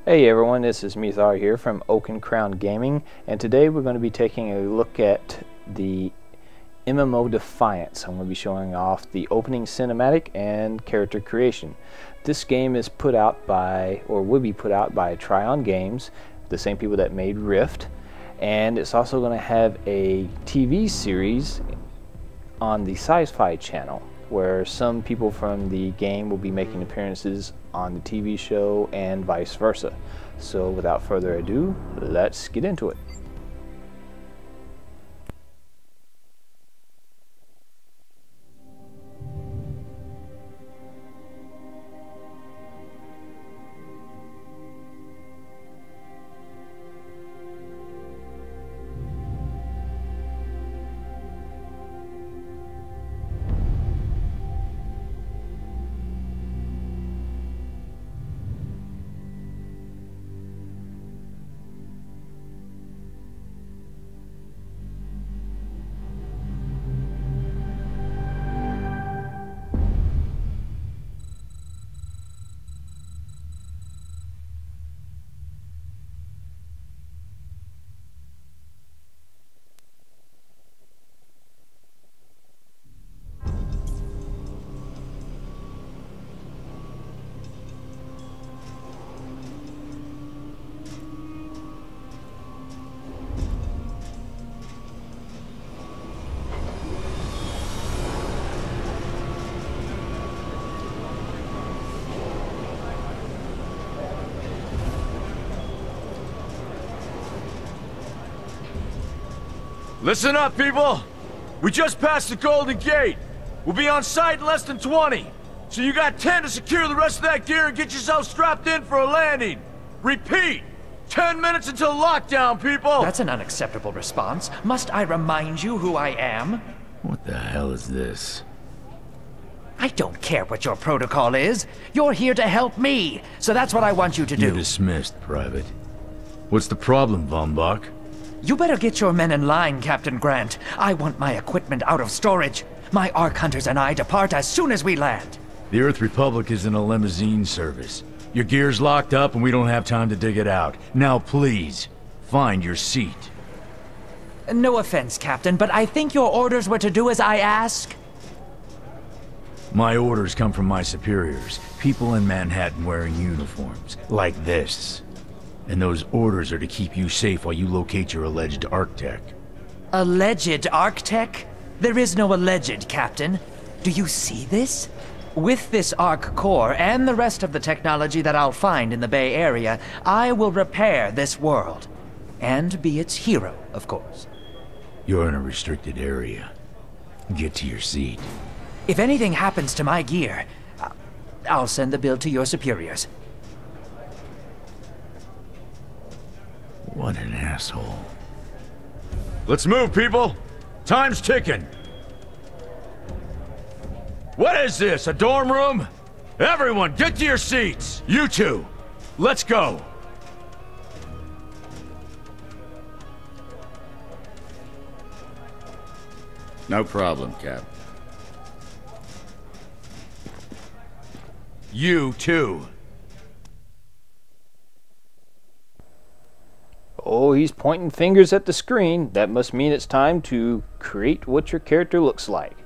Hey everyone, this is Mithar here from Oak and Crown Gaming, and today we're going to be taking a look at the MMO Defiance. I'm going to be showing off the opening cinematic and character creation. This game is put out by, or will be put out by Tryon Games, the same people that made Rift, and it's also going to have a TV series on the Sci-Fi channel, where some people from the game will be making appearances on the TV show and vice versa. So without further ado, let's get into it. Listen up, people! We just passed the Golden Gate. We'll be on site in less than 20. So you got 10 to secure the rest of that gear and get yourself strapped in for a landing. Repeat! 10 minutes until lockdown, people! That's an unacceptable response. Must I remind you who I am? What the hell is this? I don't care what your protocol is. You're here to help me, so that's what I want you to do. You're dismissed, Private. What's the problem, Von Bach? You better get your men in line, Captain Grant. I want my equipment out of storage. My Ark Hunters and I depart as soon as we land. The Earth Republic is in a limousine service. Your gear's locked up and we don't have time to dig it out. Now please, find your seat. No offense, Captain, but I think your orders were to do as I ask. My orders come from my superiors. People in Manhattan wearing uniforms, like this. And those orders are to keep you safe while you locate your alleged Arctech. Alleged Arctech? There is no alleged, Captain. Do you see this? With this Ark core and the rest of the technology that I'll find in the Bay Area, I will repair this world. And be its hero, of course. You're in a restricted area. Get to your seat. If anything happens to my gear, I'll send the bill to your superiors. What an asshole. Let's move, people! Time's ticking! What is this, a dorm room? Everyone, get to your seats! You two, let's go! No problem, Cap. You too. Oh, he's pointing fingers at the screen. That must mean it's time to create what your character looks like.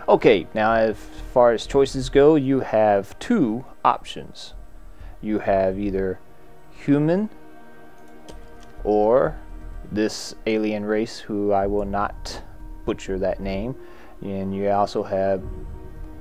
Okay, now as far as choices go, you have two options. You have either human or this alien race, who I will not butcher that name. And you also have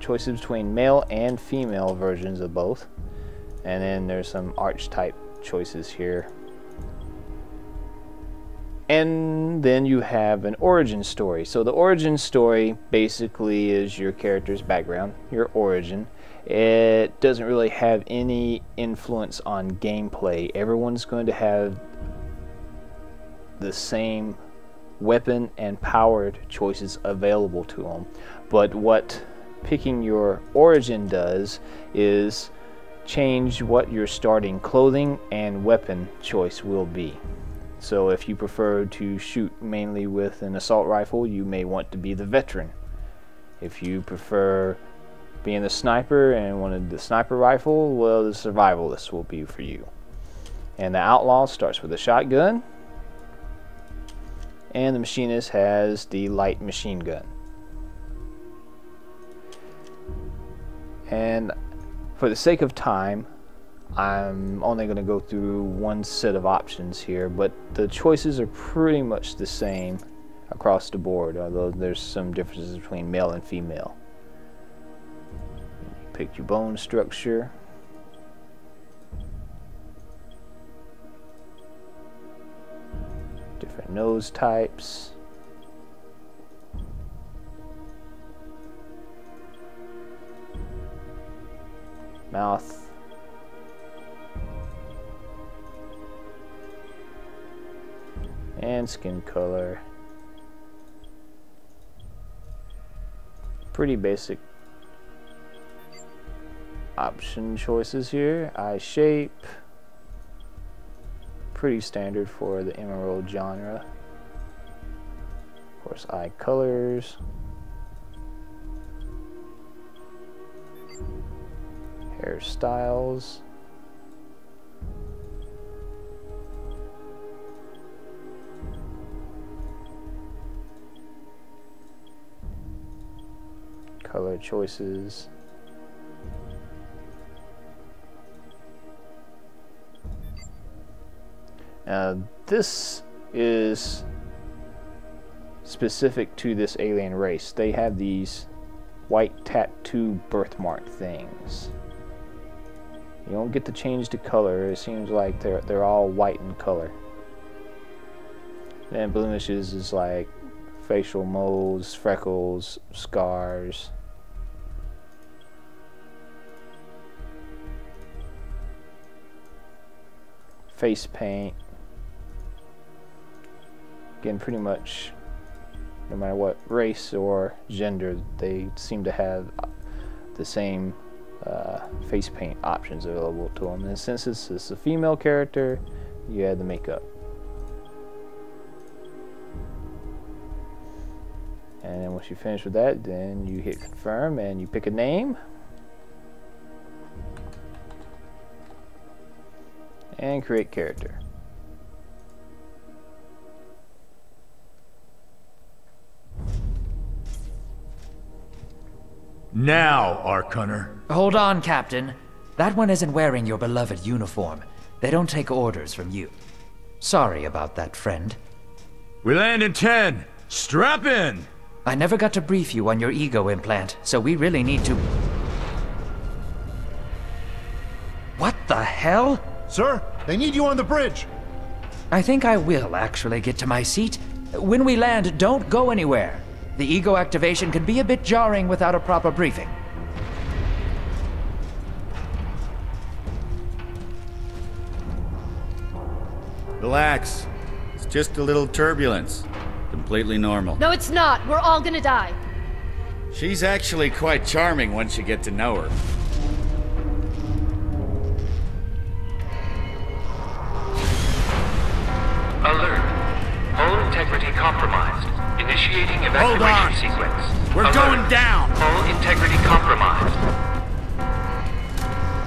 choices between male and female versions of both. And then there's some archetype choices here. And then you have an origin story. So the origin story basically is your character's background, your origin. It doesn't really have any influence on gameplay. Everyone's going to have the same weapon and powered choices available to them. But what picking your origin does is change what your starting clothing and weapon choice will be. So if you prefer to shoot mainly with an assault rifle, you may want to be the veteran. If you prefer being the sniper and wanted the sniper rifle, well, the survivalist will be for you. And the outlaw starts with a shotgun, and the machinist has the light machine gun. And for the sake of time, I'm only going to go through one set of options here, but the choices are pretty much the same across the board, although there's some differences between male and female. Pick your bone structure. Different nose types. Mouth. And skin color. Pretty basic option choices here. Eye shape. Pretty standard for the MMO genre. Of course, eye colors. Hairstyles. Color choices. Now, this is specific to this alien race. They have these white tattoo birthmark things. You don't get to change the color. It seems like they're all white in color. Then blemishes is like facial moles, freckles, scars. Face paint. Again, pretty much no matter what race or gender, they seem to have the same face paint options available to them. And since this is a female character, you add the makeup. And then once you finish with that, then you hit confirm and you pick a name. And create character. Now, Arcunner. Hold on, Captain. That one isn't wearing your beloved uniform. They don't take orders from you. Sorry about that, friend. We land in 10. Strap in. I never got to brief you on your ego implant, so we really need to... What the hell? Sir, they need you on the bridge. I think I will actually get to my seat. When we land, don't go anywhere. The ego activation can be a bit jarring without a proper briefing. Relax. It's just a little turbulence. Completely normal. No, it's not. We're all gonna die. She's actually quite charming once you get to know her. Alert. Hull integrity compromised. Initiating Hold on. evacuation sequence. We're Alert. going down. Hull integrity compromised.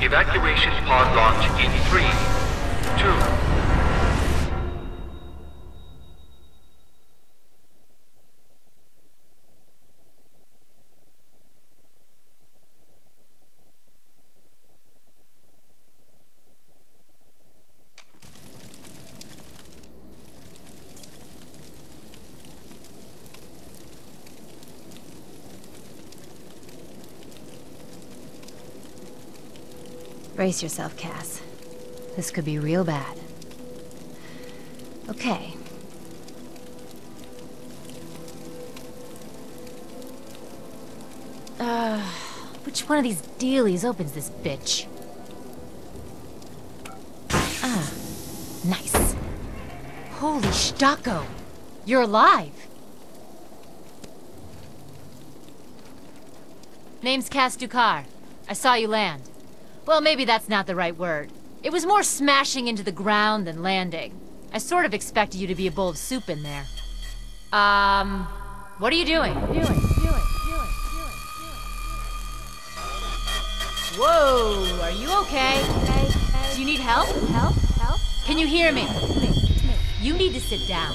Evacuation pod launch in 3, 2... Brace yourself, Cass. This could be real bad. Okay. Which one of these dealies opens this bitch? Ah, nice. Holy Stocko! You're alive! Name's Cass Dukar. I saw you land. Well, maybe that's not the right word. It was more smashing into the ground than landing. I sort of expected you to be a bowl of soup in there. What are you doing? Whoa, are you okay? Do you need help? Can you hear me? You need to sit down.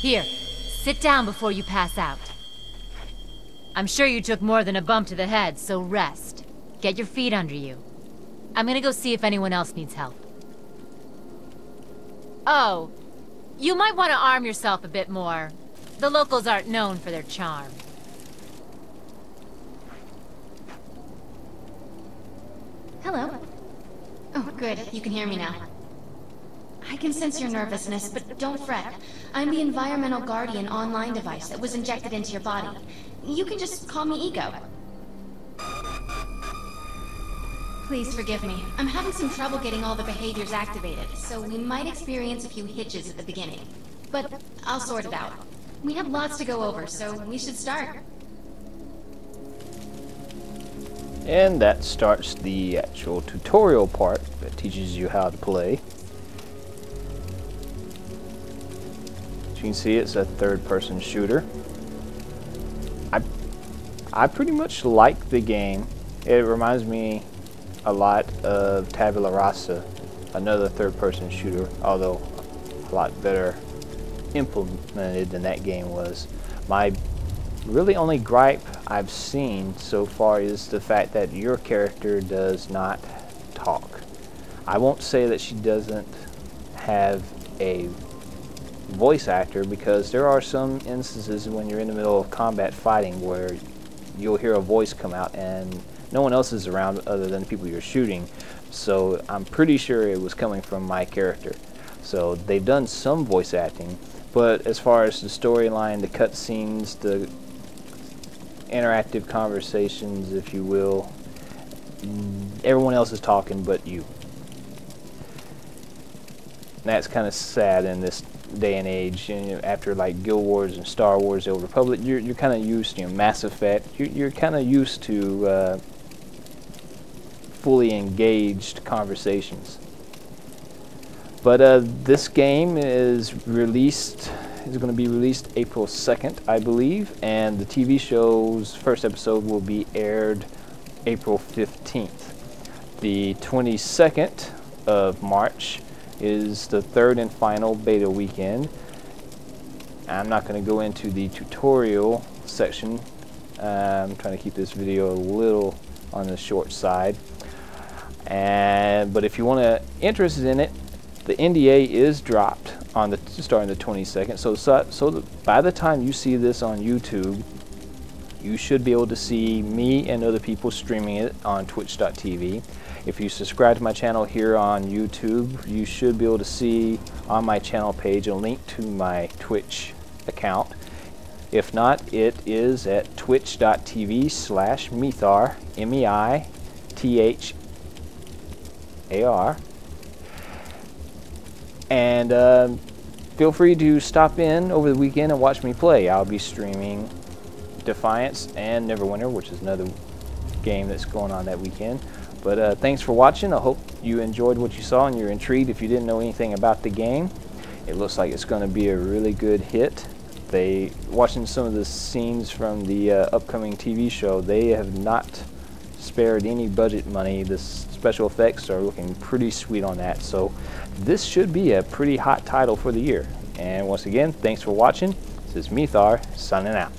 Here, sit down before you pass out. I'm sure you took more than a bump to the head, so rest. Get your feet under you. I'm gonna go see if anyone else needs help. Oh, you might want to arm yourself a bit more. The locals aren't known for their charm. Hello. Oh, good. You can hear me now. I can sense your nervousness, but don't fret. I'm the Environmental Guardian online device that was injected into your body. You can just call me Ego. Please forgive me. I'm having some trouble getting all the behaviors activated, so we might experience a few hitches at the beginning. But I'll sort it out. We have lots to go over, so we should start. And that starts the actual tutorial part that teaches you how to play. As you can see, it's a third-person shooter. I pretty much like the game. It reminds me a lot of Tabula Rasa, another third-person shooter, although a lot better implemented than that game was. My really only gripe I've seen so far is the fact that your character does not talk. I won't say that she doesn't have a voice actor, because there are some instances when you're in the middle of combat fighting where you'll hear a voice come out and no one else is around other than the people you're shooting, so I'm pretty sure it was coming from my character. So they've done some voice acting, but as far as the storyline, the cutscenes, the interactive conversations, if you will, everyone else is talking but you. And that's kind of sad in this day and age. You know, after like Guild Wars and Star Wars: The Old Republic, you're kind of used to, you know, Mass Effect. You're kind of used to fully engaged conversations. But this game is going to be released April 2nd, I believe, and the TV show's first episode will be aired April 15th. The 22nd of March is the third and final beta weekend. I'm not going to go into the tutorial section. I'm trying to keep this video a little on the short side. But if you want to interested in it, the NDA is dropped on the starting the 22nd. So by the time you see this on YouTube, you should be able to see me and other people streaming it on twitch.tv. If you subscribe to my channel here on YouTube, you should be able to see on my channel page a link to my Twitch account. If not, it is at twitch.tv/Meithar, MEITHAR. And feel free to stop in over the weekend and watch me play. I'll be streaming Defiance and Neverwinter, which is another game that's going on that weekend. But thanks for watching. I hope you enjoyed what you saw and you're intrigued. If you didn't know anything about the game, it looks like it's going to be a really good hit. Watching some of the scenes from the upcoming TV show, they have not spared any budget money. The special effects are looking pretty sweet on that. So this should be a pretty hot title for the year. And once again, thanks for watching. This is Meithar signing out.